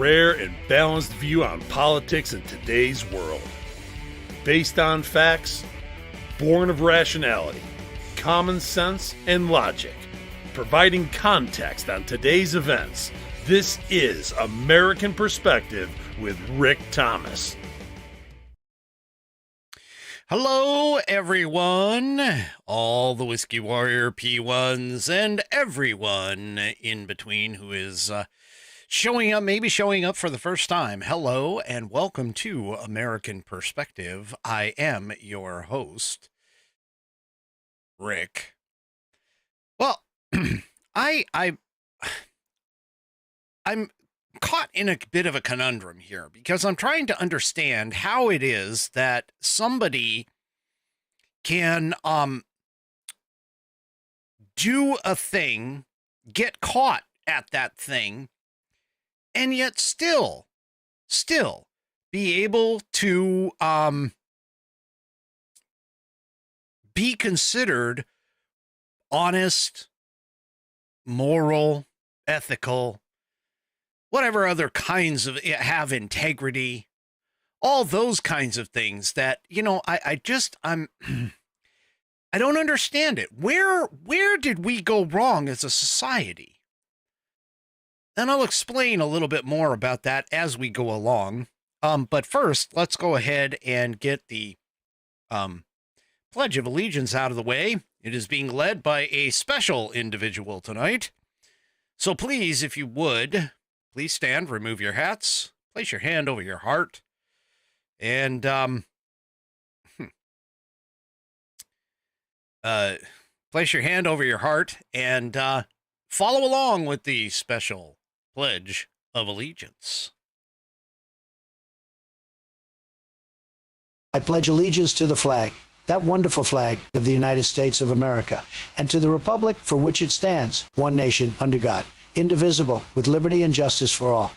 rare and balanced view on politics in today's world. Based on facts, born of rationality, common sense, and logic, providing context on today's events. This is American Perspective with Rick Thomas. Hello, everyone, all the Whiskey Warrior P1s and everyone in between who is showing up for the first time. Hello, and welcome to American Perspective. I am your host, Rick. Well, I'm caught in a bit of a conundrum here because I'm trying to understand how it is that somebody can do a thing, get caught at that thing, and yet still be able to be considered honest, moral, ethical, whatever other kinds of, have integrity, all those kinds of things that, I don't understand it. Where did we go wrong as a society? And I'll explain a little bit more about that as we go along. But first, let's go ahead and get the Pledge of Allegiance out of the way. It is being led by a special individual tonight. So please, if you would, please stand, remove your hats, place your hand over your heart, and place your hand over your heart and follow along with the special Pledge of Allegiance. I pledge allegiance to the flag, that wonderful flag of the United States of America, and to the republic for which it stands, one nation, under God, indivisible, with liberty and justice for all.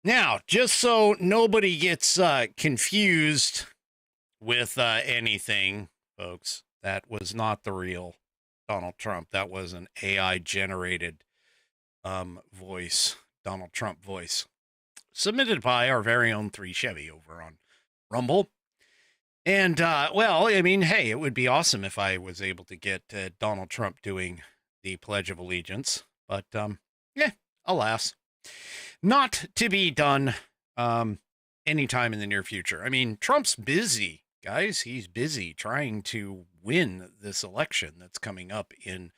Now, just so nobody gets confused with anything, folks, that was not the real Donald Trump. That was an AI-generated voice, Donald Trump voice, submitted by our very own 3 Chevy over on Rumble. And, well, I mean, hey, it would be awesome if I was able to get Donald Trump doing the Pledge of Allegiance. But, alas, not to be done anytime in the near future. I mean, Trump's busy, guys. He's busy trying to win this election that's coming up in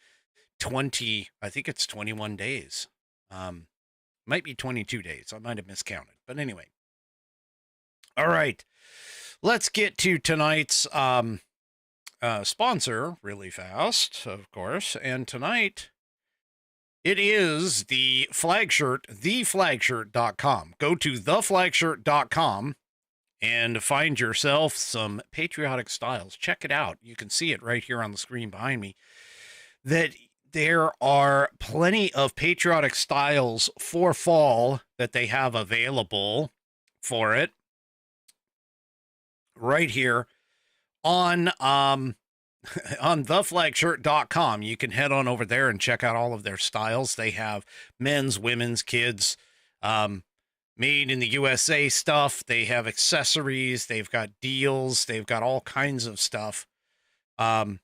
21 days. Might be 22 days. I might have miscounted. But anyway. All right. Let's get to tonight's sponsor really fast, of course. And tonight, it is the flag shirt, theflagshirt.com. Go to theflagshirt.com and find yourself some patriotic styles. Check it out. You can see it right here on the screen behind me. That there are plenty of patriotic styles for fall that they have available for it. Right here on theflagshirt.com. You can head on over there and check out all of their styles. They have men's, women's, kids, made in the USA stuff. They have accessories. They've got deals. They've got all kinds of stuff for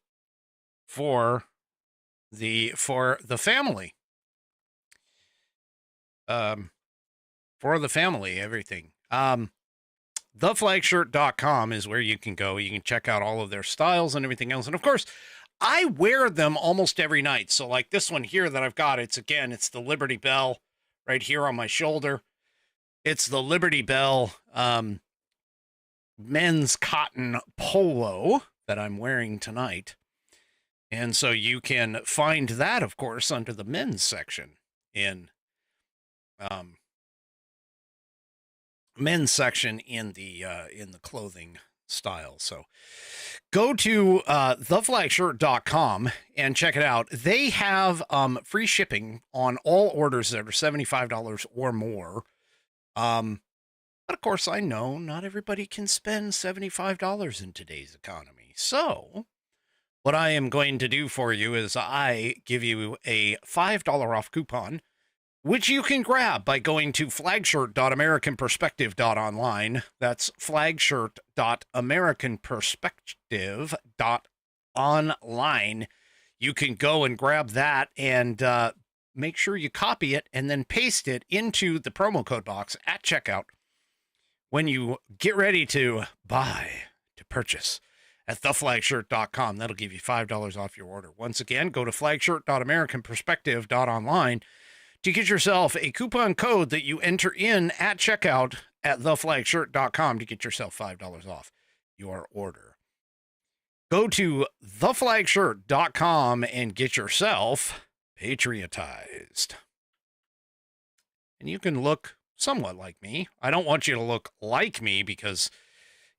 the family. For the family, everything. Theflagshirt.com is where you can go. You can check out all of their styles and everything else. And of course, I wear them almost every night. So like this one here that I've got, it's the Liberty Bell right here on my shoulder. It's the Liberty Bell men's cotton polo that I'm wearing tonight. And so you can find that, of course, under the men's section in the clothing style. So go to theflagshirt.com and check it out. They have free shipping on all orders that are $75 or more. But of course, I know not everybody can spend $75 in today's economy. So what I am going to do for you is I give you a $5 off coupon which you can grab by going to flagshirt.americanperspective.online. That's flagshirt.americanperspective.online. You can go and grab that and make sure you copy it and then paste it into the promo code box at checkout when you get ready to purchase at theflagshirt.com. That'll give you $5 off your order. Once again, go to flagshirt.americanperspective.online to get yourself a coupon code that you enter in at checkout at theflagshirt.com to get yourself $5 off your order. Go to theflagshirt.com and get yourself patriotized. And you can look somewhat like me. I don't want you to look like me because,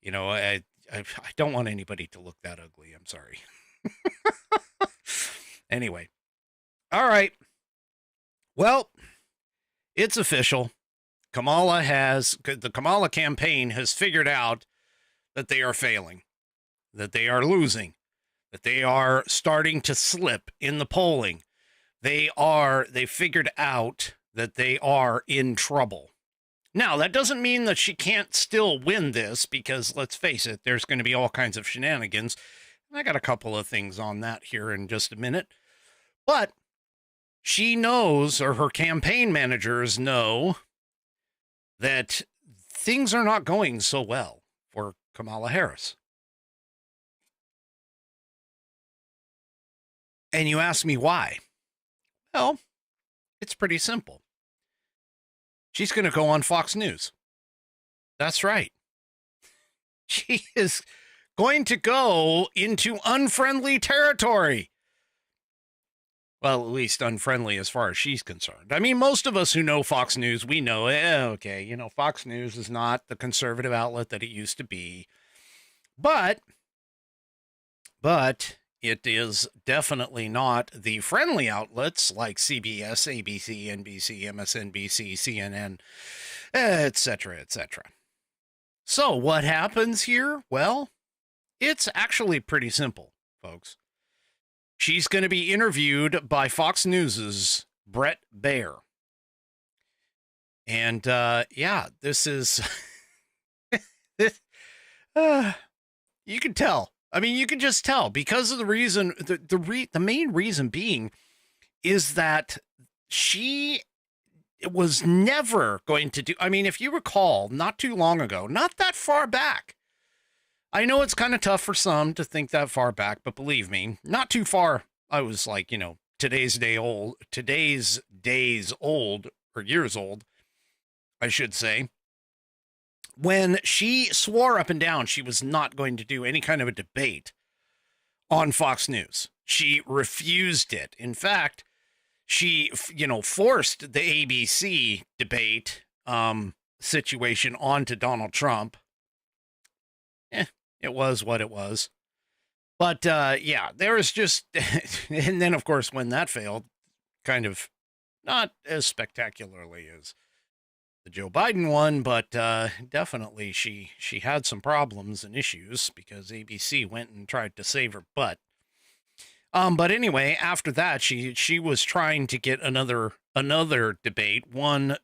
you know, I don't want anybody to look that ugly. I'm sorry. Anyway. All right. Well, it's official. The Kamala campaign has figured out that they are failing, that they are losing, that they are starting to slip in the polling. They figured out that they are in trouble. Now, that doesn't mean that she can't still win this, because let's face it, there's going to be all kinds of shenanigans. And I got a couple of things on that here in just a minute. But she knows, or her campaign managers know, that things are not going so well for Kamala Harris. And you ask me why? Well, it's pretty simple. She's going to go on Fox News. That's right. She is going to go into unfriendly territory. Well, at least unfriendly as far as she's concerned. I mean, most of us who know Fox News, we know, okay, you know, Fox News is not the conservative outlet that it used to be. But it is definitely not the friendly outlets like CBS, ABC, NBC, MSNBC, CNN, etc., etc. So what happens here? Well, it's actually pretty simple, folks. She's going to be interviewed by Fox News's Bret Baier. And, yeah, this is... you can tell. I mean, you can just tell because of the reason, the main reason being is that she was never going to do, I mean, if you recall, not too long ago, not that far back, I know it's kind of tough for some to think that far back, but believe me, not too far. I was like, you know, today's days old, or years old, I should say, when she swore up and down she was not going to do any kind of a debate on Fox News. She refused it. In fact, she, you know, forced the ABC debate situation onto Donald Trump. It was what it was. But, yeah, there was just, and then, of course, when that failed, kind of not as spectacularly as the Joe Biden one, but definitely she had some problems and issues because ABC went and tried to save her butt. But anyway, after that, she was trying to get another debate, won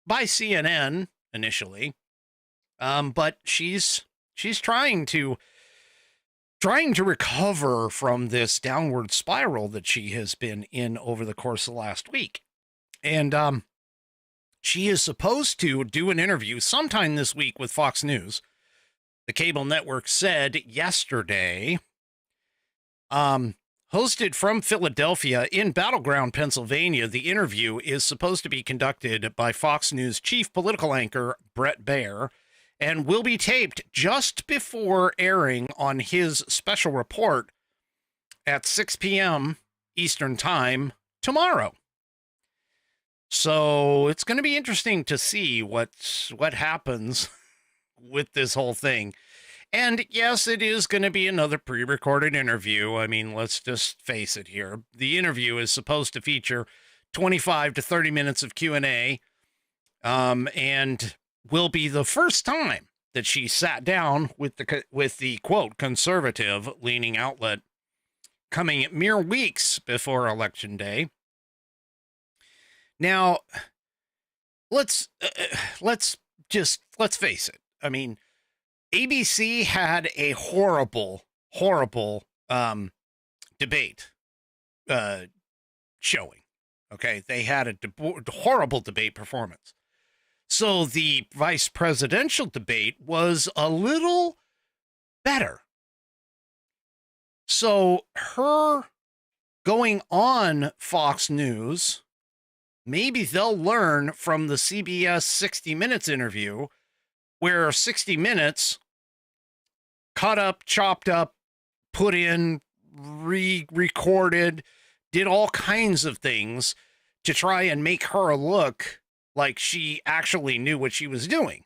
by CNN initially. But she's trying to recover from this downward spiral that she has been in over the course of the last week. And she is supposed to do an interview sometime this week with Fox News. The cable network said yesterday, hosted from Philadelphia in Battleground, Pennsylvania, the interview is supposed to be conducted by Fox News chief political anchor Bret Baier and will be taped just before airing on his special report at 6 p.m. Eastern Time tomorrow. So it's going to be interesting to see what happens with this whole thing. And yes, it is going to be another pre-recorded interview. I mean, let's just face it here. The interview is supposed to feature 25 to 30 minutes of Q&A, and will be the first time that she sat down with the quote conservative leaning outlet, coming mere weeks before Election Day. Now, let's face it. I mean, ABC had a horrible debate showing. Okay, they had a horrible debate performance. So the vice presidential debate was a little better. So her going on Fox News, maybe they'll learn from the CBS 60 Minutes interview, where 60 Minutes cut up, chopped up, put in, re-recorded, did all kinds of things to try and make her look like she actually knew what she was doing.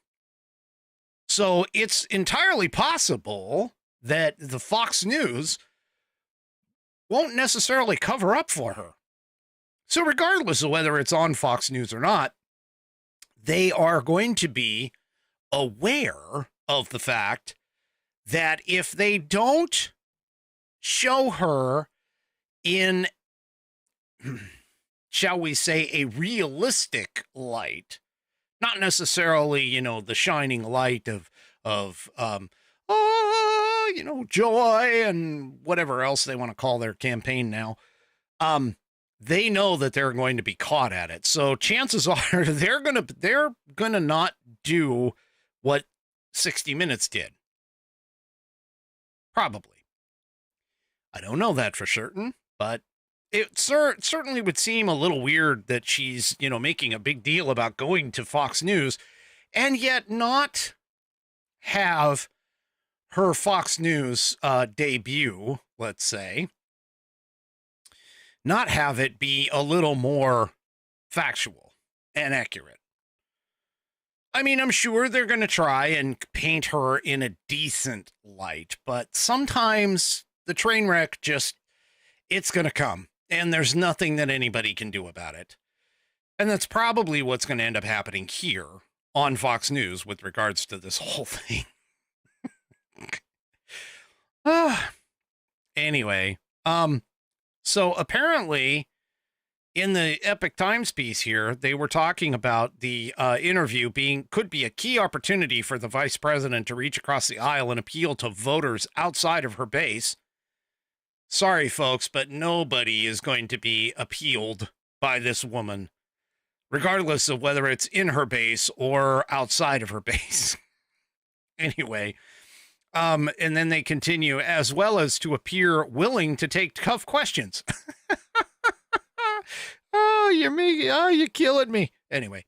So it's entirely possible that the Fox News won't necessarily cover up for her. So regardless of whether it's on Fox News or not, they are going to be aware of the fact that if they don't show her in, shall we say, a realistic light, not necessarily, you know, the shining light of joy and whatever else they want to call their campaign now. They know that they're going to be caught at it. So chances are they're gonna not do what 60 Minutes did. Probably. I don't know that for certain, but it certainly would seem a little weird that she's, you know, making a big deal about going to Fox News and yet not have her Fox News debut, let's say, not have it be a little more factual and accurate. I mean, I'm sure they're going to try and paint her in a decent light, but sometimes the train wreck it's going to come. And there's nothing that anybody can do about it. And that's probably what's going to end up happening here on Fox News with regards to this whole thing. Anyway, so apparently in the Epoch Times piece here, they were talking about the interview could be a key opportunity for the vice president to reach across the aisle and appeal to voters outside of her base. Sorry, folks, but nobody is going to be appealed by this woman, regardless of whether it's in her base or outside of her base. Anyway, and then they continue, as well as to appear willing to take tough questions. You're killing me. Anyway,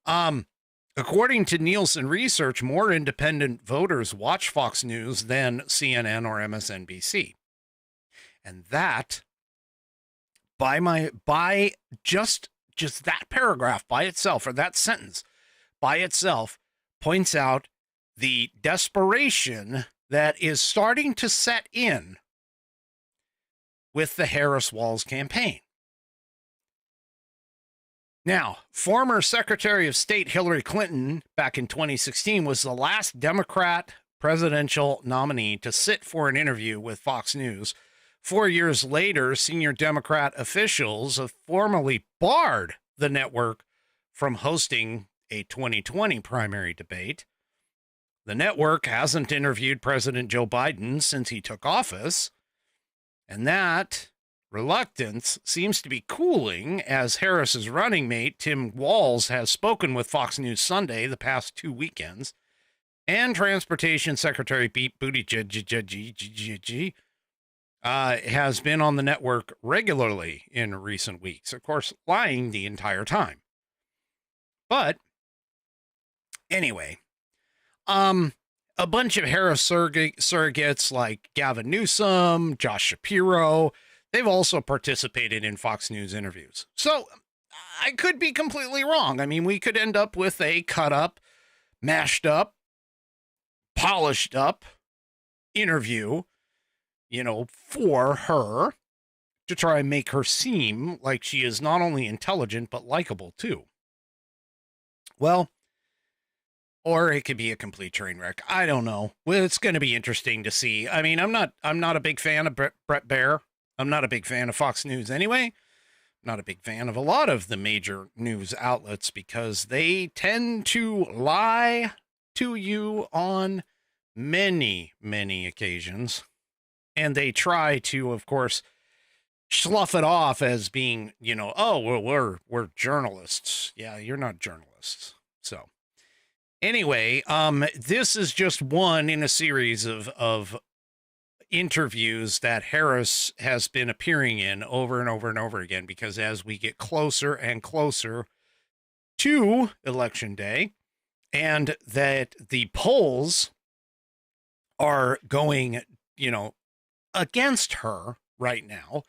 according to Nielsen research, more independent voters watch Fox News than CNN or MSNBC. And that, by just that paragraph by itself, or that sentence by itself, points out the desperation that is starting to set in with the Harris-Walz campaign. Now, former Secretary of State Hillary Clinton, back in 2016, was the last Democrat presidential nominee to sit for an interview with Fox News. 4 years later, senior Democrat officials have formally barred the network from hosting a 2020 primary debate. The network hasn't interviewed President Joe Biden since he took office, and that reluctance seems to be cooling as Harris's running mate, Tim Walz, has spoken with Fox News Sunday the past 2 weekends, and Transportation Secretary Pete Buttigieg has been on the network regularly in recent weeks, of course, lying the entire time. But anyway, a bunch of Harris surrogates like Gavin Newsom, Josh Shapiro, they've also participated in Fox News interviews. So I could be completely wrong. I mean, we could end up with a cut up, mashed up, polished up interview, you know, for her to try and make her seem like she is not only intelligent, but likable too. Well, or it could be a complete train wreck. I don't know. Well, it's going to be interesting to see. I mean, I'm not a big fan of Brett Baer. I'm not a big fan of Fox News anyway, not a big fan of a lot of the major news outlets because they tend to lie to you on many, many occasions. And they try to, of course, slough it off as being, oh, well, we're journalists. Yeah, you're not journalists. So anyway, this is just one in a series of interviews that Harris has been appearing in over and over and over again, because as we get closer and closer to Election Day, and that the polls are going, against her right now,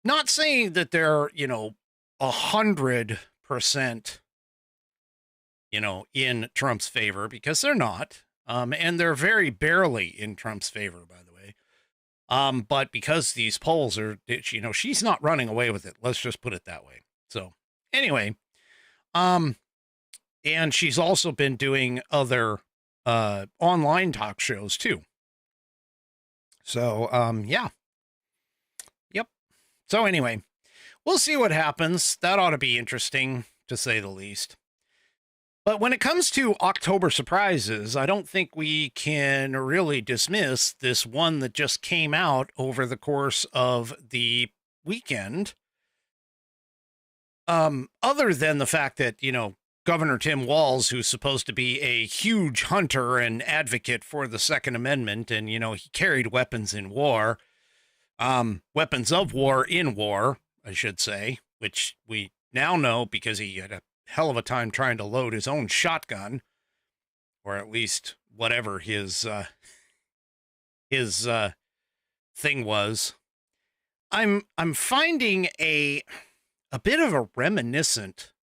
not saying that they're, 100%, in Trump's favor, because they're not. And they're very barely in Trump's favor, by the way. But because these polls are, she's not running away with it. Let's just put it that way. So anyway, and she's also been doing other online talk shows too. So, yeah. Yep. So anyway, we'll see what happens. That ought to be interesting, to say the least. But when it comes to October surprises, I don't think we can really dismiss this one that just came out over the course of the weekend. Other than the fact that, Governor Tim Walz, who's supposed to be a huge hunter and advocate for the Second Amendment, and, he carried weapons in war, weapons of war in war, I should say, which we now know because he had a hell of a time trying to load his own shotgun, or at least whatever his thing was. I'm finding a bit of a reminiscent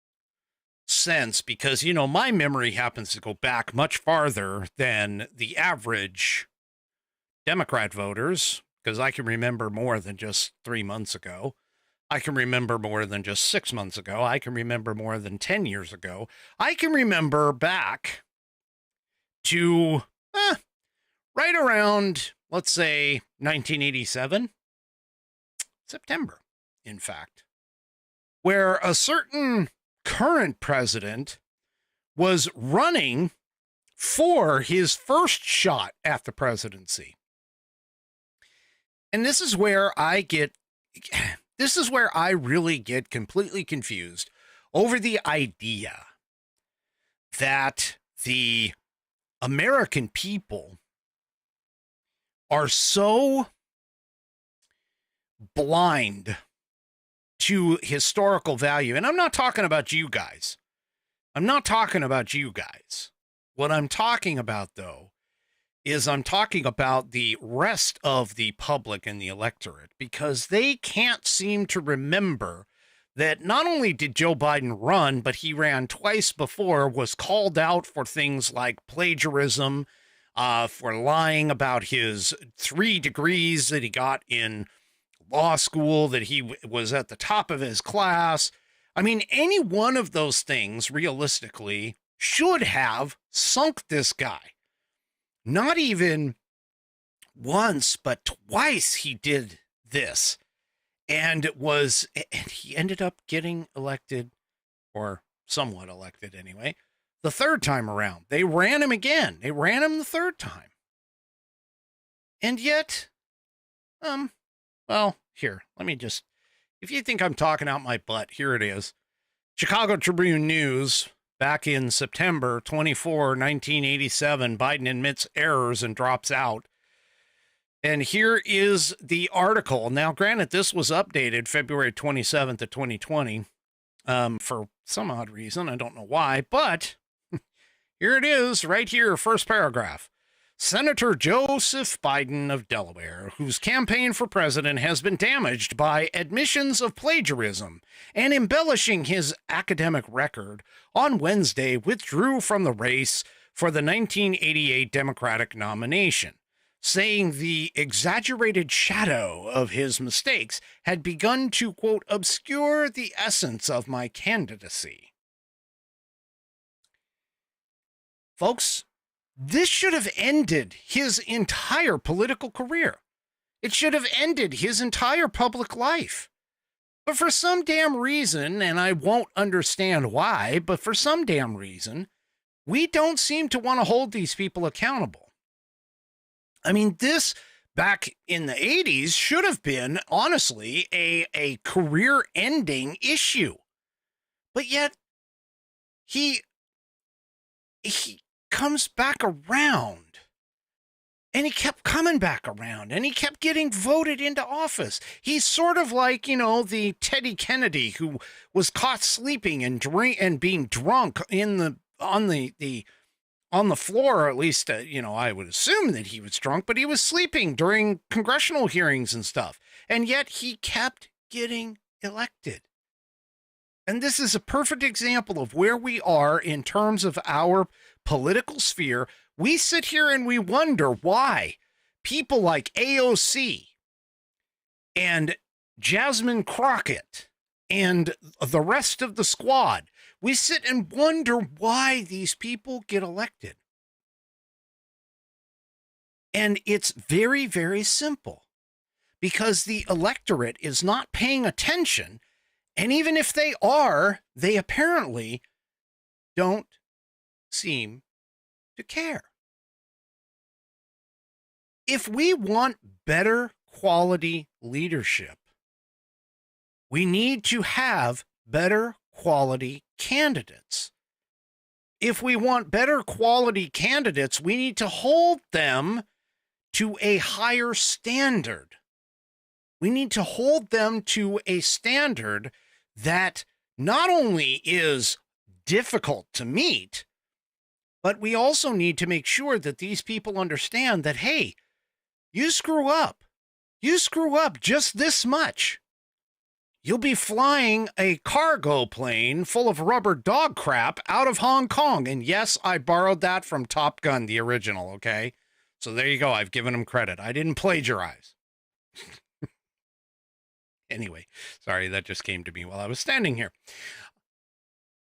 sense, because my memory happens to go back much farther than the average Democrat voters, because I can remember more than just 3 months ago. I can remember more than just 6 months ago. I can remember more than 10 years ago. I can remember back to right around, let's say, 1987, September, in fact, where a certain current president was running for his first shot at the presidency. And this is where I really get completely confused over the idea that the American people are so blind to historical value. And I'm not talking about you guys. What I'm talking about, though, is I'm talking about the rest of the public and the electorate, because they can't seem to remember that not only did Joe Biden run, but he ran twice before, was called out for things like plagiarism, for lying about his 3 degrees that he got in law school, that he was at the top of his class. I mean, any one of those things, realistically, should have sunk this guy. Not even once, but twice he did this. And he ended up getting elected, or somewhat elected anyway, the 3rd time around. They ran him again. They ran him the 3rd time. And yet, well, here, if you think I'm talking out my butt, here it is. Chicago Tribune News, back in September 24, 1987, Biden admits errors and drops out. And here is the article. Now, granted, this was updated February 27th of 2020 for some odd reason. I don't know why, but here it is right here, first paragraph. Senator Joseph Biden of Delaware, whose campaign for president has been damaged by admissions of plagiarism and embellishing his academic record, on Wednesday withdrew from the race for the 1988 Democratic nomination, saying the exaggerated shadow of his mistakes had begun to, quote, obscure the essence of my candidacy. Folks, this should have ended his entire political career. It should have ended his entire public life. But for some damn reason, and I won't understand why, but for some damn reason, we don't seem to want to hold these people accountable. I mean, this back in the 80s should have been, honestly, a career-ending issue. But yet, he comes back around. And he kept coming back around, and he kept getting voted into office. He's sort of like, the Teddy Kennedy who was caught sleeping and being drunk on the floor, or at least, I would assume that he was drunk, but he was sleeping during congressional hearings and stuff. And yet he kept getting elected. And this is a perfect example of where we are in terms of our political sphere. We sit here and we wonder why people like AOC and Jasmine Crockett and the rest of the squad, we sit and wonder why these people get elected. And it's very, very simple, because the electorate is not paying attention. And even if they are, they apparently don't seem to care. If we want better quality leadership, we need to have better quality candidates. If we want better quality candidates, we need to hold them to a higher standard. We need to hold them to a standard that not only is difficult to meet, but we also need to make sure that these people understand that, hey, you screw up just this much, you'll be flying a cargo plane full of rubber dog crap out of Hong Kong. And yes, I borrowed that from Top Gun, the original, okay? So there you go. I've given him credit. I didn't plagiarize. Anyway, sorry, that just came to me while I was standing here.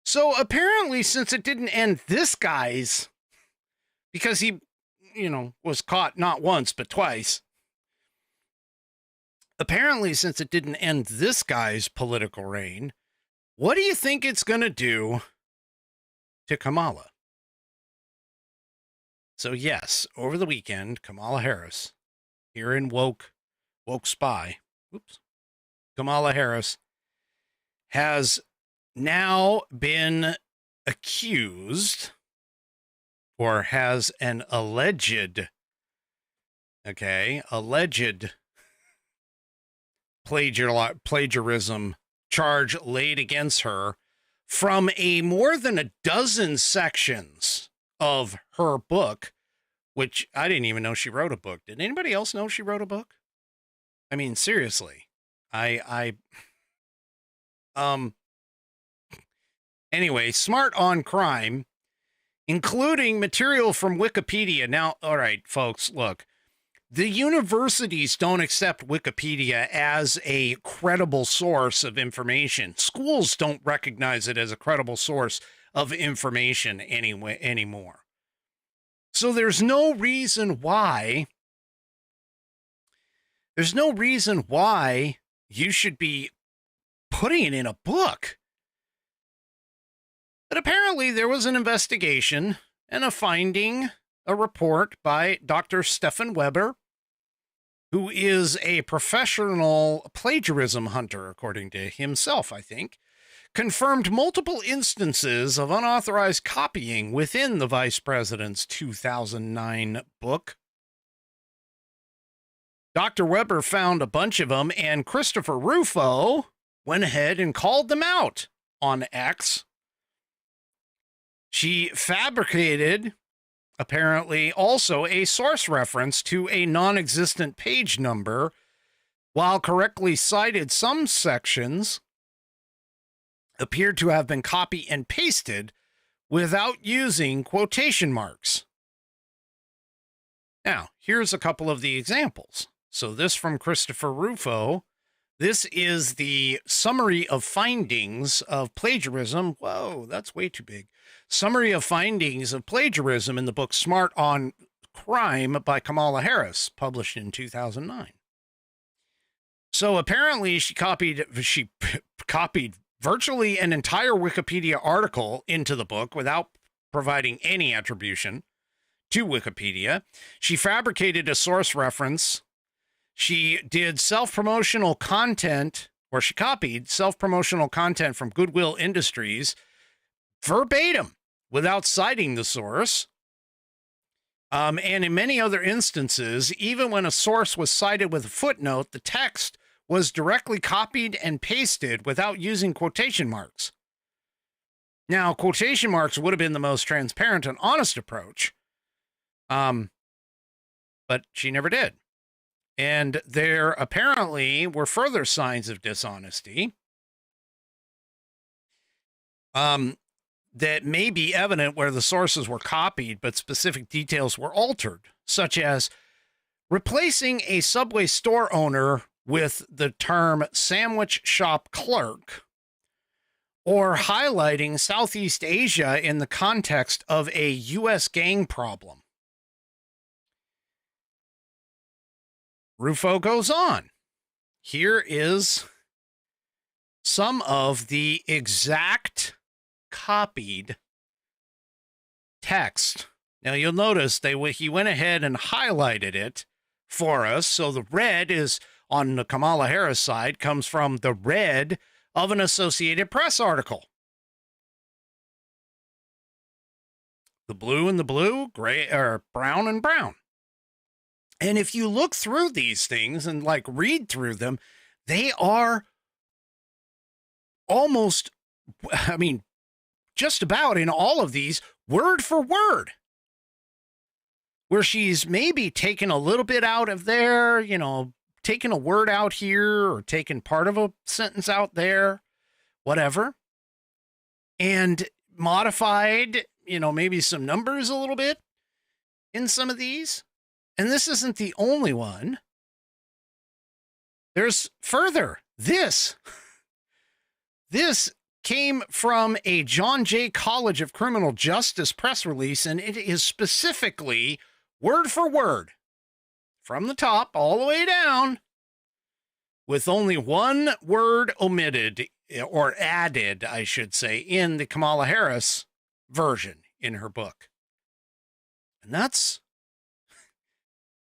So apparently, since it didn't end this guy's, because he, was caught not once, but twice. Apparently, since it didn't end this guy's political reign, what do you think it's going to do to Kamala? So yes, over the weekend, Kamala Harris, here in Woke Spy, Kamala Harris has now been accused, or has an alleged plagiarism charge laid against her from more than a dozen sections of her book, which I didn't even know she wrote a book. Did anybody else know she wrote a book? I mean, seriously, anyway, Smart on Crime, including material from Wikipedia. Now, all right, folks, look, the universities don't accept Wikipedia as a credible source of information. Schools don't recognize it as a credible source of information anymore. So there's no reason why you should be putting it in a book. But apparently there was an investigation and a report by Dr. Stefan Weber, who is a professional plagiarism hunter, according to himself, I think, confirmed multiple instances of unauthorized copying within the vice president's 2009 book. Dr. Weber found a bunch of them, and Christopher Rufo went ahead and called them out on X. She fabricated, apparently, also a source reference to a non-existent page number, while correctly cited some sections appeared to have been copy and pasted without using quotation marks. Now, here's a couple of the examples. So this from Christopher Rufo. This is the summary of findings of plagiarism. Whoa, that's way too big. Summary of findings of plagiarism in the book Smart on Crime by Kamala Harris, published in 2009. So apparently she copied virtually an entire Wikipedia article into the book without providing any attribution to Wikipedia. She fabricated a source reference. She did self-promotional content, or she copied self-promotional content from Goodwill Industries verbatim without citing the source. And in many other instances, even when a source was cited with a footnote, the text was directly copied and pasted without using quotation marks. Now, quotation marks would have been the most transparent and honest approach, but she never did. And there apparently were further signs of dishonesty that may be evident where the sources were copied, but specific details were altered, such as replacing a Subway store owner with the term sandwich shop clerk, or highlighting Southeast Asia in the context of a U.S. gang problem. Rufo goes on. Here is some of the exact copied text. Now you'll notice he went ahead and highlighted it for us. So the red is on the Kamala Harris side, comes from the red of an Associated Press article. The blue and the blue, gray or brown and brown. And if you look through these things and like read through them, they are almost, I mean, just about in all of these, word for word. Where she's maybe taken a little bit out of there, you know, taken a word out here or taken part of a sentence out there, whatever, and modified, you know, maybe some numbers a little bit in some of these. And this isn't the only one. There's further. This came from a John Jay College of Criminal Justice press release, and it is specifically word for word from the top all the way down, with only one word omitted, or added, I should say, in the Kamala Harris version in her book. And that's,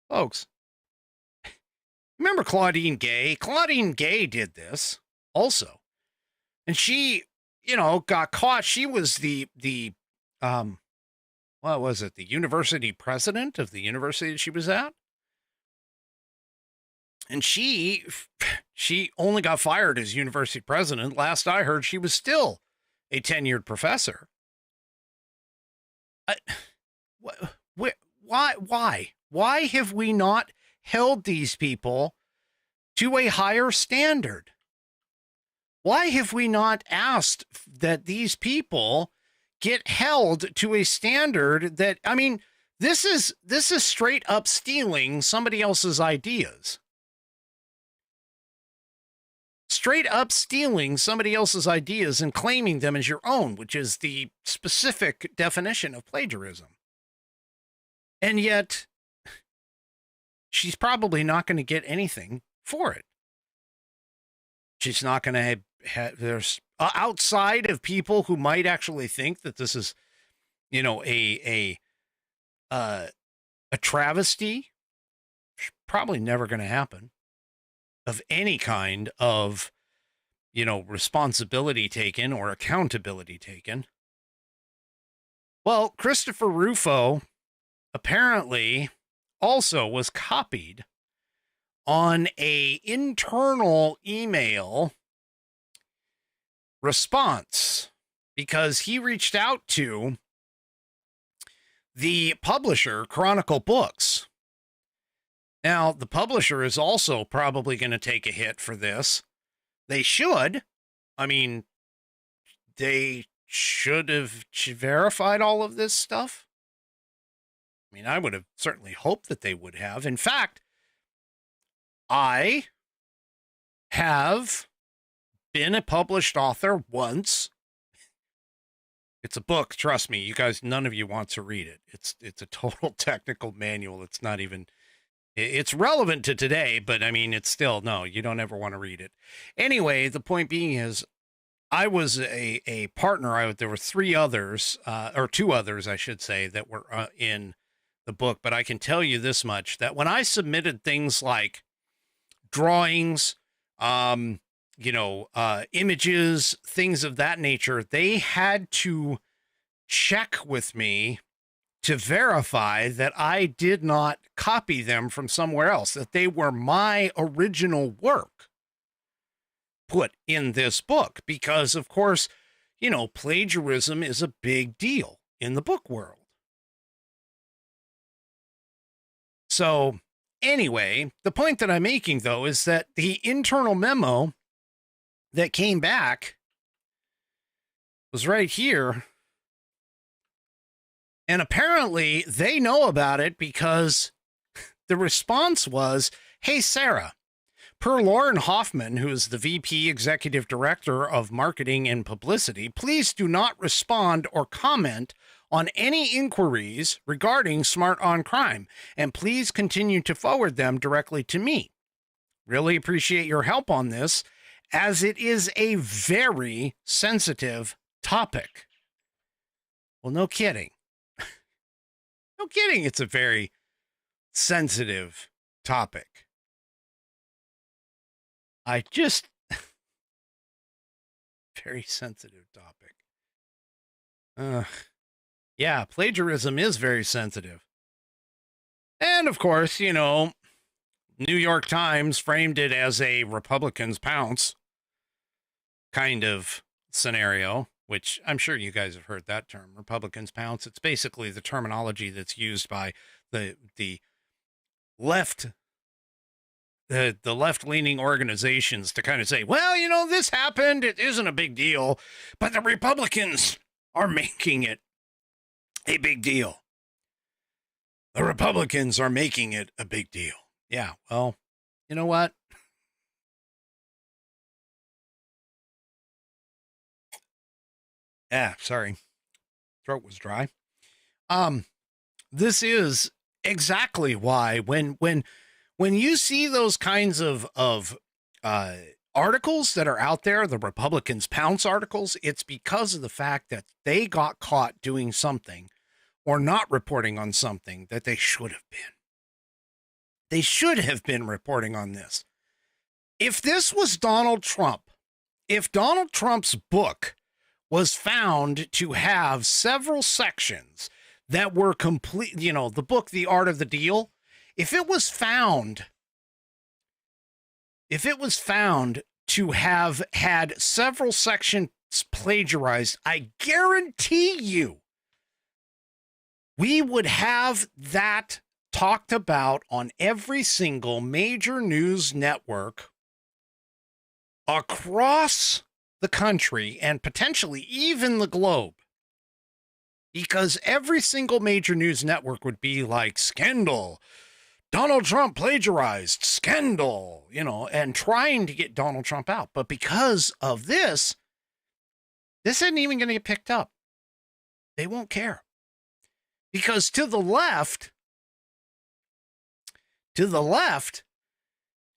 folks, remember Claudine Gay? Claudine Gay did this also. And she, you know, got caught. She was the what was it? The university president of the university that she was at. And she only got fired as university president. Last I heard, she was still a tenured professor. Why have we not held these people to a higher standard? Why have we not asked that these people get held to a standard that, I mean, this is straight up stealing somebody else's ideas. Straight up stealing somebody else's ideas and claiming them as your own, which is the specific definition of plagiarism. And yet, she's probably not going to get anything for it. She's not going to have, there's outside of people who might actually think that this is, you know, a travesty, probably never going to happen, of any kind of, you know, responsibility taken or accountability taken. Well, Christopher Rufo apparently also was copied on a internal email response because he reached out to the publisher, Chronicle Books. Now, the publisher is also probably going to take a hit for this. They should. I mean, they should have verified all of this stuff. I mean, I would have certainly hoped that they would have. In fact, I have been a published author once. It's a book, trust me. You guys, none of you want to read it. It's a total technical manual. It's not even It's relevant to today, but I mean, it's still, no, you don't ever want to read it. Anyway, the point being is, I was a partner. There were 3 others, or 2 others, I should say, that were in the book. But I can tell you this much, that when I submitted things like drawings, images, things of that nature, they had to check with me to verify that I did not copy them from somewhere else, that they were my original work put in this book. Because, of course, plagiarism is a big deal in the book world. So anyway, the point that I'm making, though, is that the internal memo that came back was right here. And apparently they know about it because the response was, "Hey, Sarah, per Lauren Hoffman, who is the VP Executive Director of Marketing and Publicity, please do not respond or comment on any inquiries regarding Smart on Crime, and please continue to forward them directly to me. Really appreciate your help on this, as it is a very sensitive topic." Well, no kidding. No kidding. It's a very sensitive topic. Very sensitive topic. Yeah, plagiarism is very sensitive. And of course, New York Times framed it as a Republicans pounce kind of scenario, which I'm sure you guys have heard that term, Republicans pounce. It's basically the terminology that's used by the left, the left-leaning organizations to kind of say, well, this happened. It isn't a big deal, but the Republicans are making it a big deal. The Republicans are making it a big deal. Yeah, well, you know what? Sorry. Throat was dry. This is exactly why when you see those kinds of articles that are out there, the Republicans pounce articles, it's because of the fact that they got caught doing something or not reporting on something that they should have been. They should have been reporting on this. If this was Donald Trump, if Donald Trump's book was found to have several sections that were complete, the book, The Art of the Deal, if it was found to have had several sections plagiarized, I guarantee you we would have that talked about on every single major news network across the country and potentially even the globe, because every single major news network would be like, scandal, Donald Trump plagiarized, scandal, and trying to get Donald Trump out. But because of this isn't even going to get picked up. They won't care, because to the left,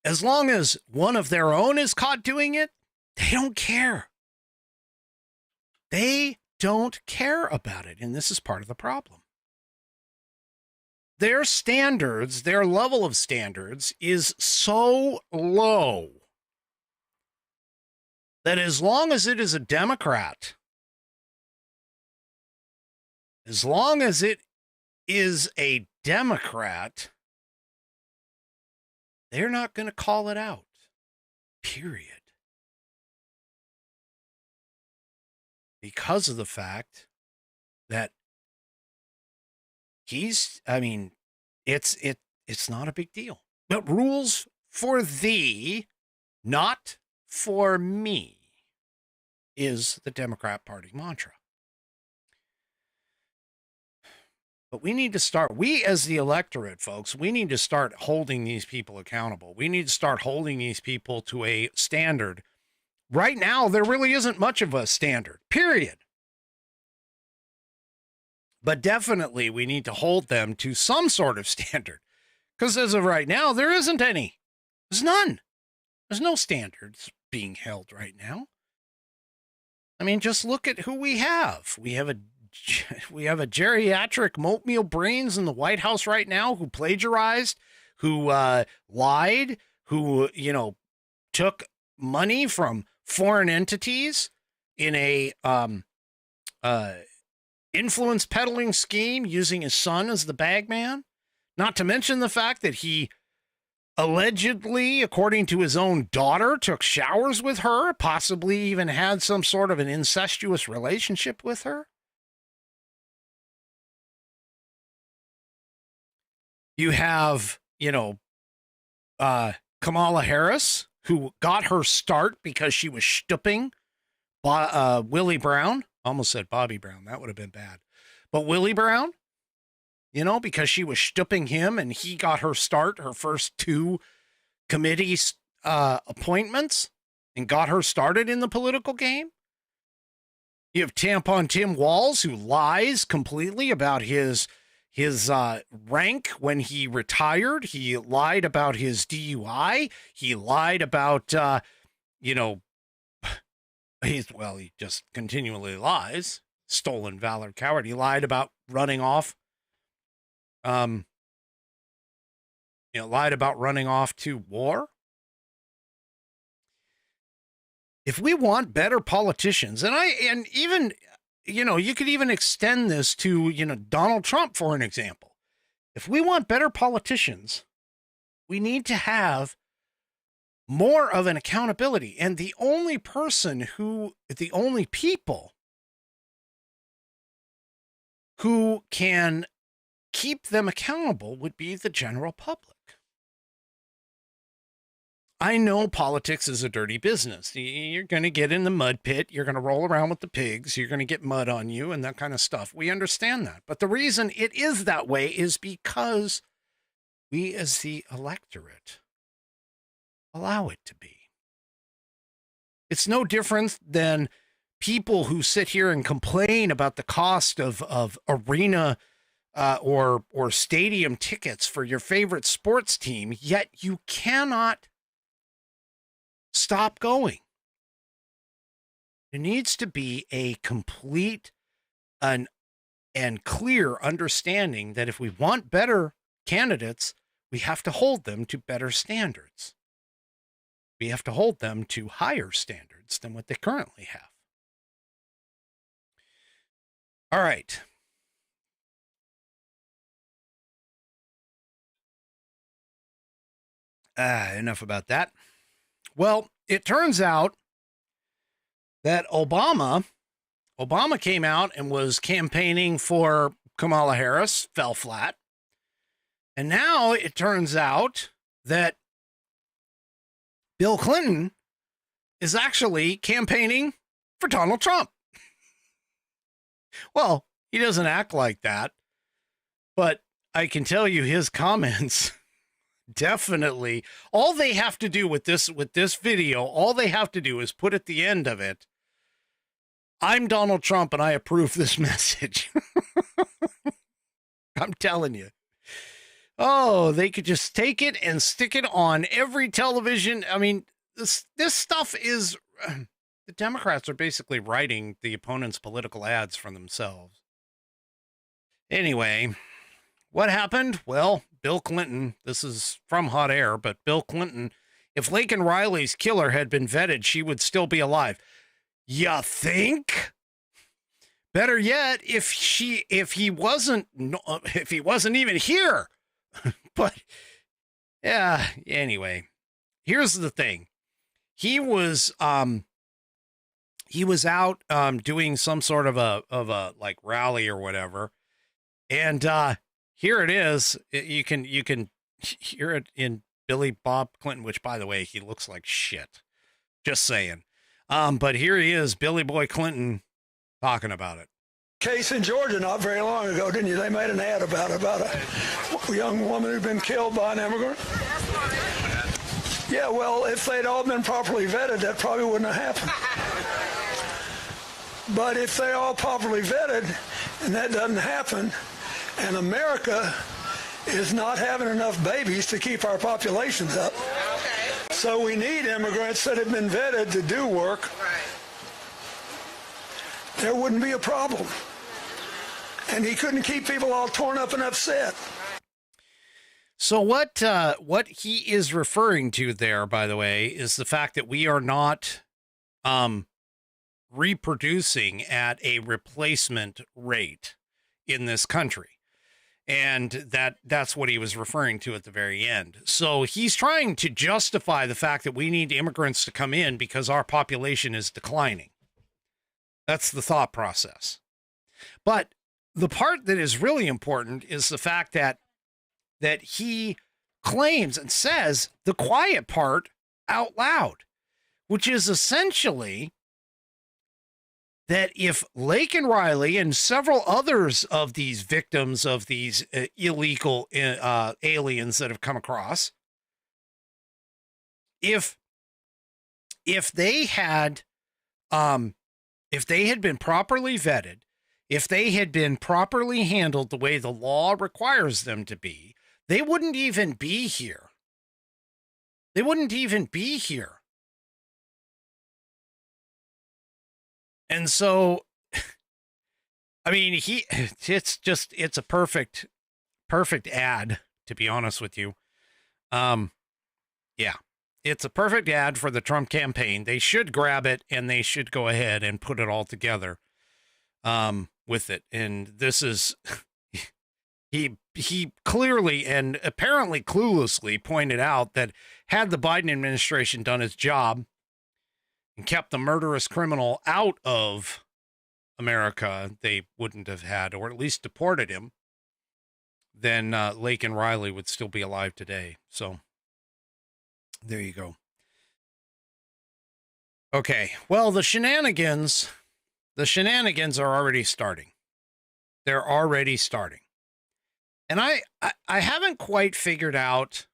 as long as one of their own is caught doing it, they don't care. They don't care about it. And this is part of the problem. Their standards, their level of standards is so low that as long as it is a Democrat, they're not going to call it out. Period. Because of the fact that it's not a big deal. But rules for thee, not for me, is the Democrat Party mantra. But we need to start, we as the electorate, folks, we need to start holding these people accountable. We need to start holding these people to a standard. Right now, there really isn't much of a standard, period. But definitely we need to hold them to some sort of standard, Because as of right now, there isn't any. There's none. There's no standards being held right now. I mean, just look at who we have. We have a geriatric oatmeal brains in the White House right now who plagiarized, who lied, who, took money from foreign entities in a influence peddling scheme using his son as the bag man. Not to mention the fact that he allegedly, according to his own daughter, took showers with her, possibly even had some sort of an incestuous relationship with her. You have, Kamala Harris, who got her start because she was stooping Willie Brown. Almost said Bobby Brown. That would have been bad. But Willie Brown, because she was stooping him and he got her start, her first 2 committee appointments, and got her started in the political game. You have Tampon Tim Walz, who lies completely about his rank when he retired. He lied about his DUI. He lied about, he just continually lies. Stolen valor, coward. He lied about running off. Lied about running off to war. If we want better politicians, and even, you could even extend this to, Donald Trump, for an example. If we want better politicians, we need to have more of an accountability. And the only people who can keep them accountable would be the general public. I know politics is a dirty business. You're going to get in the mud pit. You're going to roll around with the pigs. You're going to get mud on you and that kind of stuff. We understand that. But the reason it is that way is because we as the electorate allow it to be. It's no different than people who sit here and complain about the cost of arena or stadium tickets for your favorite sports team, yet you cannot stop going. There needs to be a complete and clear understanding that if we want better candidates, we have to hold them to better standards. We have to hold them to higher standards than what they currently have. All right. Enough about that. Well, it turns out that Obama came out and was campaigning for Kamala Harris, fell flat. And now it turns out that Bill Clinton is actually campaigning for Donald Trump. Well, he doesn't act like that, but I can tell you his comments definitely, all they have to do with this video, all they have to do is put at the end of it, I'm Donald Trump and I approve this message. I'm telling you. Oh, they could just take it and stick it on every television. I mean, this stuff is, the Democrats are basically writing the opponent's political ads for themselves. Anyway, what happened? Well, Bill Clinton, this is from Hot Air, but Bill Clinton, if Laken Riley's killer had been vetted, she would still be alive. You think? Better yet, if he wasn't even here. But yeah, anyway, here's the thing. He was out doing some sort of a like rally or whatever. And here it is. You can hear it in Billy Bob Clinton, which, by the way, he looks like shit. Just saying. But here he is, Billy Boy Clinton, talking about it. Case in Georgia not very long ago, didn't you? They made an ad about a young woman who'd been killed by an immigrant. Yeah, well, if they'd all been properly vetted, that probably wouldn't have happened. But if they're all properly vetted and that doesn't happen, and America is not having enough babies to keep our populations up. Okay. So we need immigrants that have been vetted to do work. Right. There wouldn't be a problem. And he couldn't keep people all torn up and upset. So what he is referring to there, by the way, is the fact that we are not reproducing at a replacement rate in this country. And that's what he was referring to at the very end. So he's trying to justify the fact that we need immigrants to come in because our population is declining. That's the thought process. But the part that is really important is the fact that he claims and says the quiet part out loud, which is essentially that if Lake and Riley and several others of these victims of these illegal aliens that have come across, if they had been properly vetted, if they had been properly handled the way the law requires them to be, they wouldn't even be here. They wouldn't even be here. And so, I mean, it's a perfect ad, to be honest with you. Yeah, it's a perfect ad for the Trump campaign. They should grab it and they should go ahead and put it all together, with it. And this is, he clearly and apparently cluelessly pointed out that had the Biden administration done its job and kept the murderous criminal out of America, they wouldn't have had, or at least deported him, then Lake and Riley would still be alive today. So there you go. Okay, well, the shenanigans are already starting. They're already starting. And I haven't quite figured out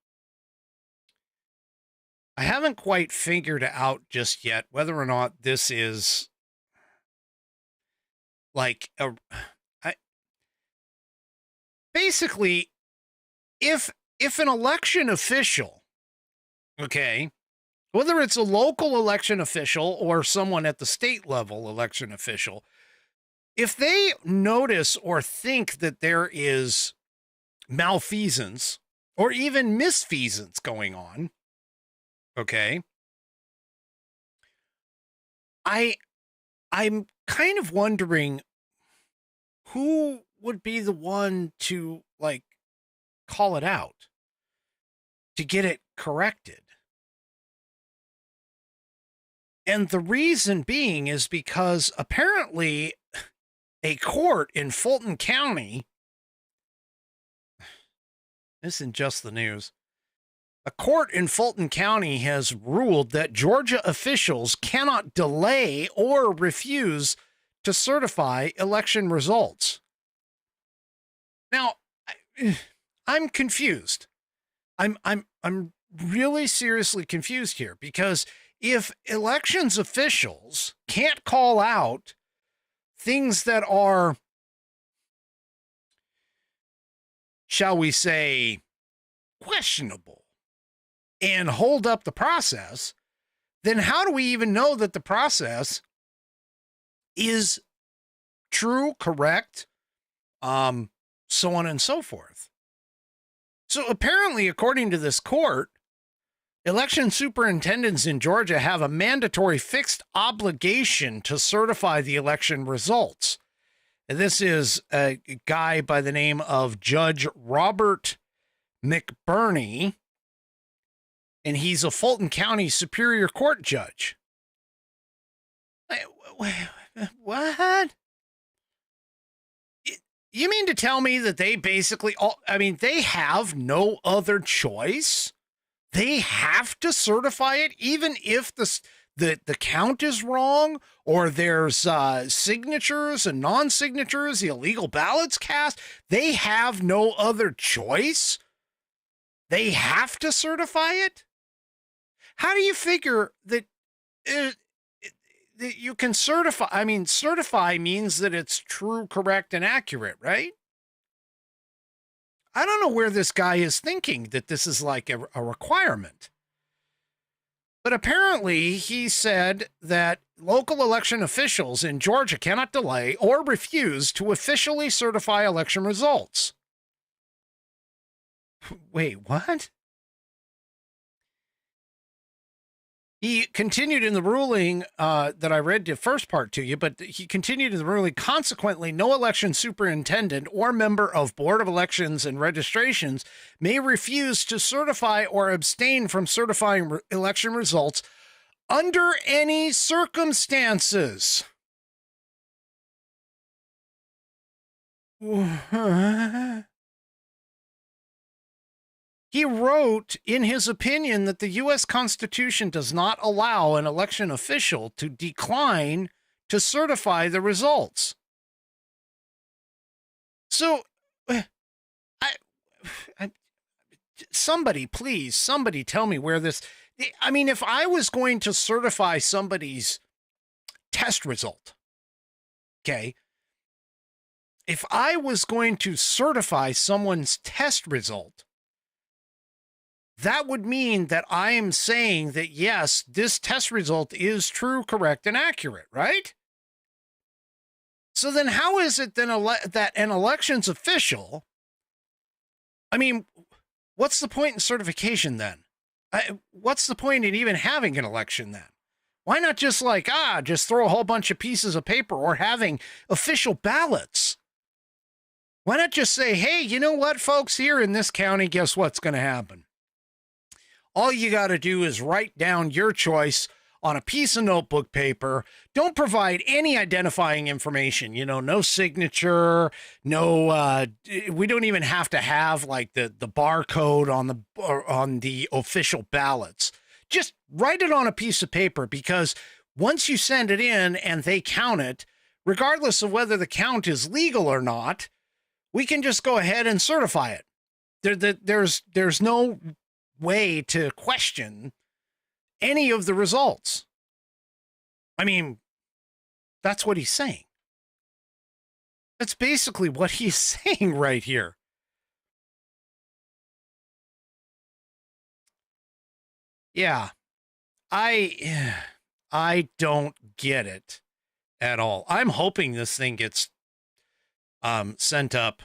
just yet whether or not this is like basically if an election official, okay, whether it's a local election official or someone at the state level election official, if they notice or think that there is malfeasance or even misfeasance going on, okay, I'm kind of wondering who would be the one to like call it out, to get it corrected. And the reason being is because apparently a court in Fulton County, this isn't just the news, a court in Fulton County has ruled that Georgia officials cannot delay or refuse to certify election results. Now, I'm confused. I'm really seriously confused here, because if elections officials can't call out things that are, shall we say, questionable and hold up the process, then how do we even know that the process is true, correct, so on and so forth? So apparently, according to this court, election superintendents in Georgia have a mandatory fixed obligation to certify the election results. And this is a guy by the name of Judge Robert McBurney, and he's a Fulton County Superior Court judge. What? You mean to tell me that they basically, they have no other choice? They have to certify it, even if the count is wrong, or there's signatures and non-signatures, the illegal ballots cast. They have no other choice. They have to certify it. How do you figure that that you can certify? I mean, certify means that it's true, correct, and accurate, right? I don't know where this guy is thinking that this is like a requirement. But apparently he said that local election officials in Georgia cannot delay or refuse to officially certify election results. Wait, what? He continued in the ruling that I read the first part to you, but he continued in the ruling, consequently, no election superintendent or member of Board of Elections and Registrations may refuse to certify or abstain from certifying election results under any circumstances. He wrote in his opinion that the U.S. Constitution does not allow an election official to decline to certify the results. So, somebody, please, somebody tell me where this... I mean, if I was going to certify somebody's test result, okay, if I was going to certify someone's test result, that would mean that I am saying that, yes, this test result is true, correct, and accurate, right? So then how is it then that an elections official, I mean, what's the point in certification then? What's the point in even having an election then? Why not just like, just throw a whole bunch of pieces of paper or having official ballots? Why not just say, hey, you know what, folks, here in this county, guess what's going to happen? All you got to do is write down your choice on a piece of notebook paper. Don't provide any identifying information, no signature, no, we don't even have to have like the barcode on the official ballots. Just write it on a piece of paper, because once you send it in and they count it, regardless of whether the count is legal or not, we can just go ahead and certify it. There's no way to question any of the results. I mean, that's what he's saying. That's basically what he's saying right here. Yeah, I don't get it at all. I'm hoping this thing gets sent up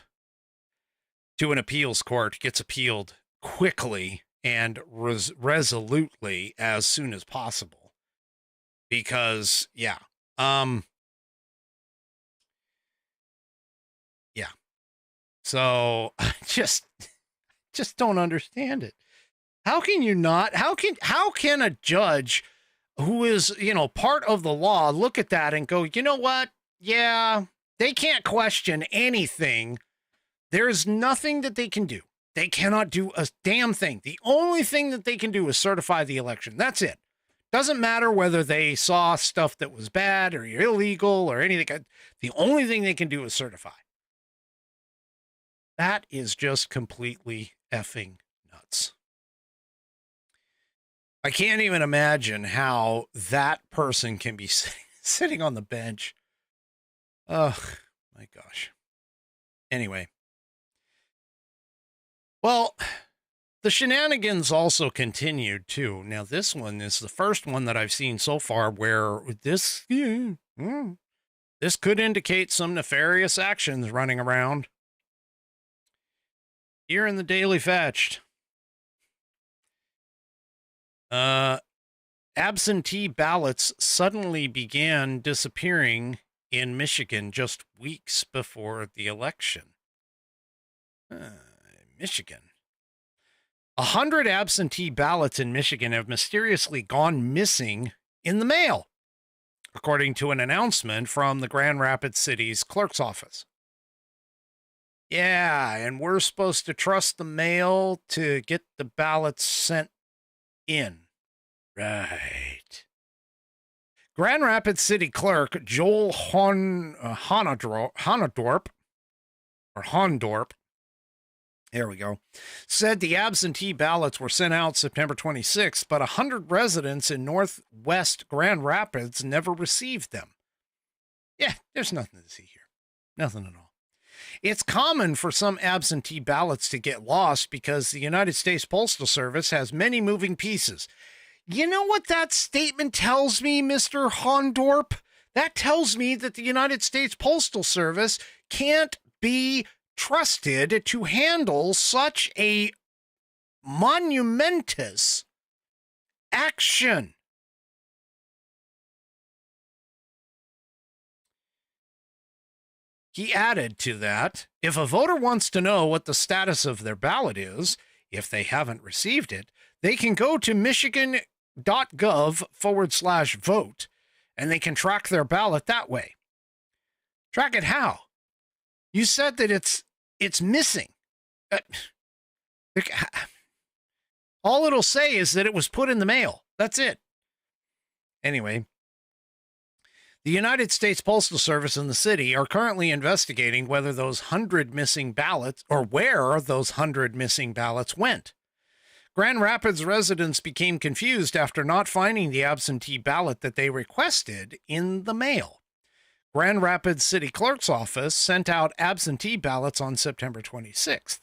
to an appeals court, gets appealed quickly and resolutely as soon as possible, because so I just don't understand it. How can you not? How can a judge who is, part of the law look at that and go, you know what? Yeah, they can't question anything. There's nothing that they can do. They cannot do a damn thing. The only thing that they can do is certify the election. That's it. Doesn't matter whether they saw stuff that was bad or illegal or anything. The only thing they can do is certify. That is just completely effing nuts. I can't even imagine how that person can be sitting on the bench. Oh, my gosh. Anyway. Well, the shenanigans also continued, too. Now, this one is the first one that I've seen so far where this could indicate some nefarious actions running around. Here in the Daily Fetched. Absentee ballots suddenly began disappearing in Michigan just weeks before the election. Michigan. 100 absentee ballots in Michigan have mysteriously gone missing in the mail, according to an announcement from the Grand Rapids City's clerk's office. Yeah, and we're supposed to trust the mail to get the ballots sent in. Right. Grand Rapids City Clerk Joel Hondorp, there we go, said the absentee ballots were sent out September 26th, but 100 residents in Northwest Grand Rapids never received them. Yeah, there's nothing to see here. Nothing at all. It's common for some absentee ballots to get lost because the United States Postal Service has many moving pieces. You know what that statement tells me, Mr. Hondorp? That tells me that the United States Postal Service can't be trusted to handle such a monumentous action. He added to that, if a voter wants to know what the status of their ballot is, if they haven't received it, they can go to michigan.gov/vote, and they can track their ballot that way. Track it how? You said that it's missing. All it'll say is that it was put in the mail. That's it. Anyway, the United States Postal Service and the city are currently investigating whether those 100 missing ballots, or where those 100 missing ballots went. Grand Rapids residents became confused after not finding the absentee ballot that they requested in the mail. Grand Rapids City Clerk's office sent out absentee ballots on September 26th.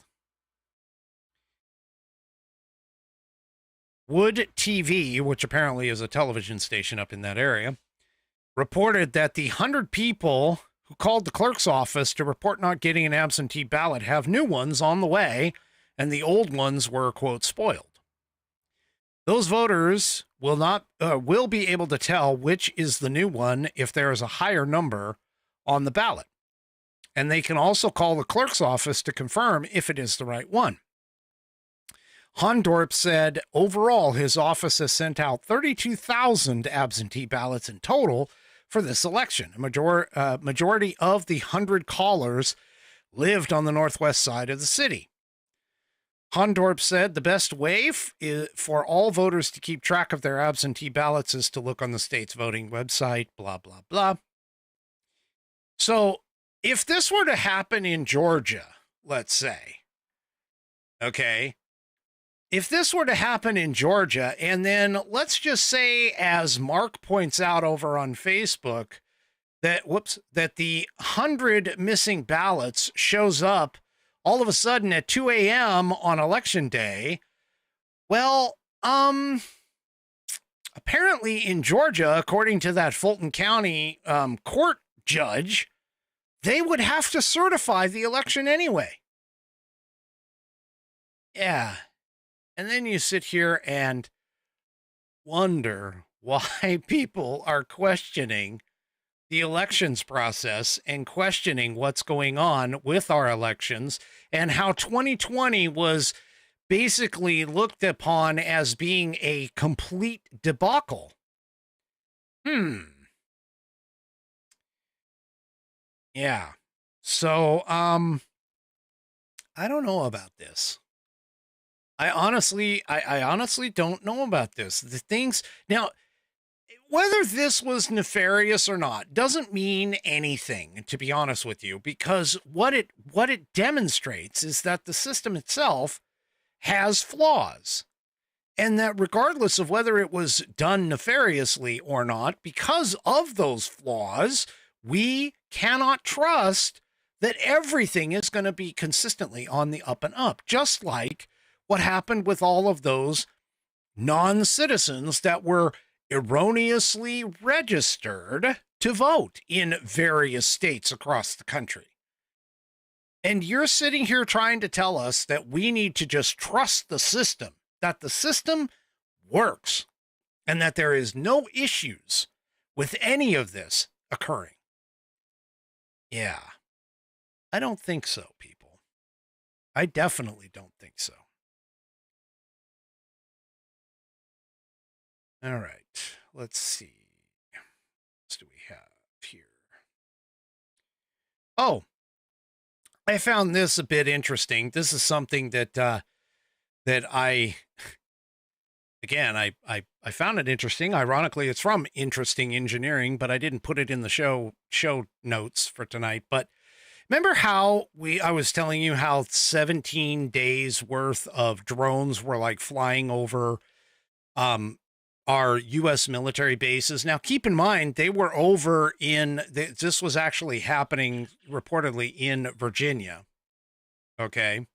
Wood TV, which apparently is a television station up in that area, reported that the 100 people who called the clerk's office to report not getting an absentee ballot have new ones on the way, and the old ones were, quote, spoiled. Those voters will be able to tell which is the new one if there is a higher number on the ballot. And they can also call the clerk's office to confirm if it is the right one. Hondorp said overall his office has sent out 32,000 absentee ballots in total for this election. A majority of the 100 callers lived on the northwest side of the city. Hondorp said the best way for all voters to keep track of their absentee ballots is to look on the state's voting website, blah, blah, blah. So if this were to happen in Georgia, let's say, okay, if this were to happen in Georgia, and then let's just say, as Mark points out over on Facebook, that the 100 missing ballots shows up all of a sudden at 2 a.m. on election day. Well, apparently in Georgia, according to that Fulton County court judge, they would have to certify the election anyway. Yeah. And then you sit here and wonder why people are questioning the elections process and questioning what's going on with our elections, and how 2020 was basically looked upon as being a complete debacle. Yeah. So, I don't know about this. I honestly don't know about this. The things now, whether this was nefarious or not doesn't mean anything, to be honest with you, because what it demonstrates is that the system itself has flaws, and that regardless of whether it was done nefariously or not, because of those flaws, we cannot trust that everything is going to be consistently on the up and up, just like what happened with all of those non-citizens that were erroneously registered to vote in various states across the country. And you're sitting here trying to tell us that we need to just trust the system, that the system works, and that there is no issues with any of this occurring. Yeah, I don't think so, people. I definitely don't think so. All right, let's see. What do we have here? Oh, I found this a bit interesting. This is something that I found it interesting. Ironically, it's from Interesting Engineering, but I didn't put it in the show notes for tonight. But remember how I was telling you how 17 days worth of drones were like flying over are U.S. military bases. Now, keep in mind, they were over this was actually happening reportedly in Virginia. Okay.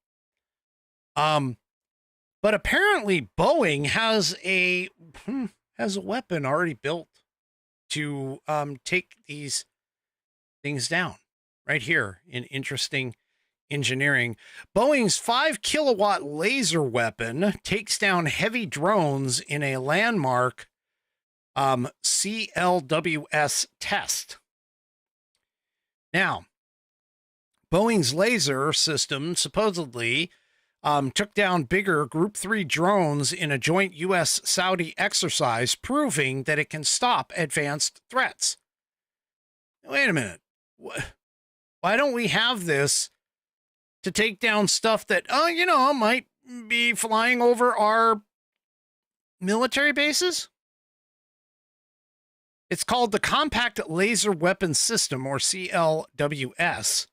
But apparently Boeing has a weapon already built to take these things down right here in interesting engineering. Boeing's 5 kilowatt laser weapon takes down heavy drones in a landmark CLWS test. Now, Boeing's laser system supposedly took down bigger Group 3 drones in a joint U.S.-Saudi exercise, proving that it can stop advanced threats. Wait a minute. Why don't we have this to take down stuff that, might be flying over our military bases? It's called the Compact Laser Weapon System, or CLWS,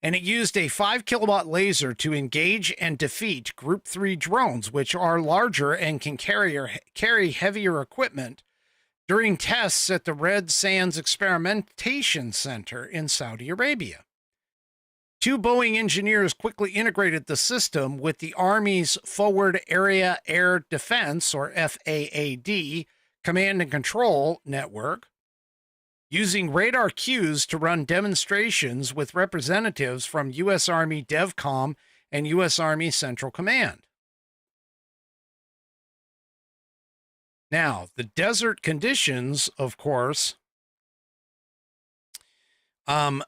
and it used a 5 kilowatt laser to engage and defeat Group 3 drones, which are larger and can carry heavier equipment, during tests at the Red Sands Experimentation Center in Saudi Arabia. 2 Boeing engineers quickly integrated the system with the Army's Forward Area Air Defense, or FAAD, command and control network, using radar cues to run demonstrations with representatives from U.S. Army DEVCOM and U.S. Army Central Command. Now, the desert conditions, of course, allowed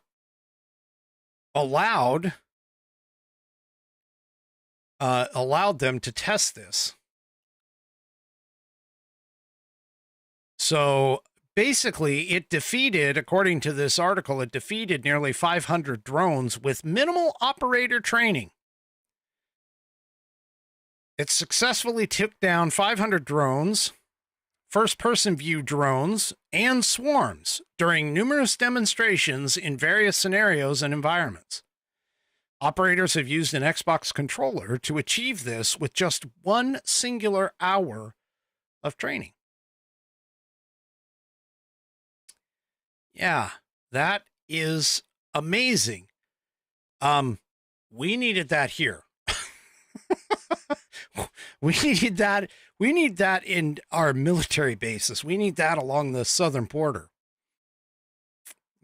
them to test this. So basically, it defeated, according to this article, it defeated nearly 500 drones with minimal operator training. It successfully took down 500 drones, first-person view drones, and swarms during numerous demonstrations in various scenarios and environments. Operators have used an Xbox controller to achieve this with just 1 singular hour of training. Yeah, that is amazing. We needed that here. We need that. We need that in our military bases. We need that along the southern border.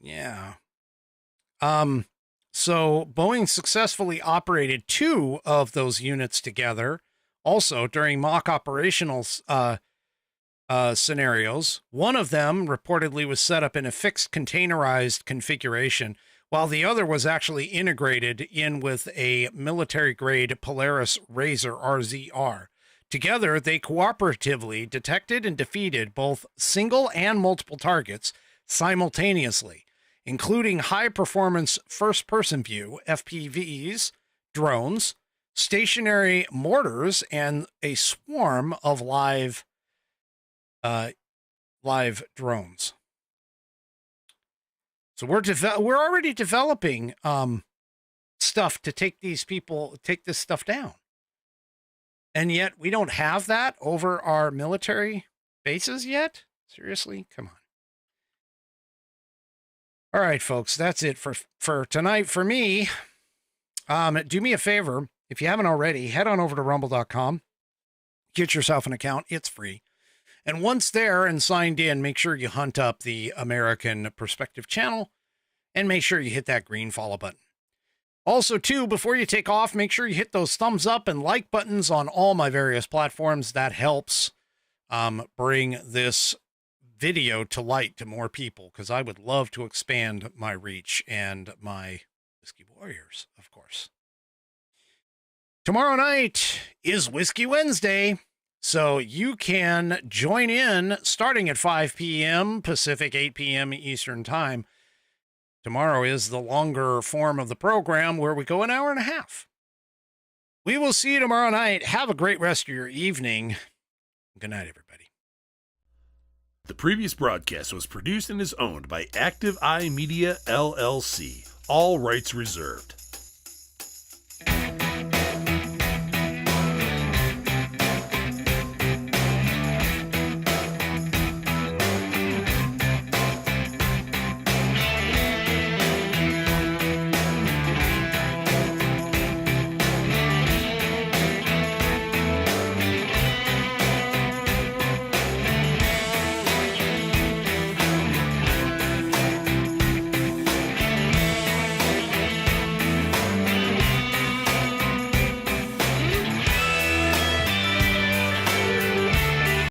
Yeah. So Boeing successfully operated 2 of those units together, also during mock operational scenarios. One of them reportedly was set up in a fixed containerized configuration, while the other was actually integrated in with a military-grade Polaris Razor RZR. Together, they cooperatively detected and defeated both single and multiple targets simultaneously, including high-performance first-person view, FPVs, drones, stationary mortars, and a swarm of live drones. So we're already developing stuff to take this stuff down. And yet we don't have that over our military bases yet? Seriously? Come on. All right, folks, that's it for tonight for me. Do me a favor, if you haven't already, head on over to rumble.com. Get yourself an account. It's free. And once there and signed in, make sure you hunt up the American Perspective channel and make sure you hit that green follow button. Also, too, before you take off, make sure you hit those thumbs up and like buttons on all my various platforms. That helps bring this video to light to more people, because I would love to expand my reach and my Whiskey Warriors, of course. Tomorrow night is Whiskey Wednesday, so you can join in starting at 5 p.m. Pacific, 8 p.m. Eastern Time. Tomorrow is the longer form of the program where we go an hour and a half. We will see you tomorrow night. Have a great rest of your evening. Good night, everybody. The previous broadcast was produced and is owned by Active Eye Media LLC. All rights reserved.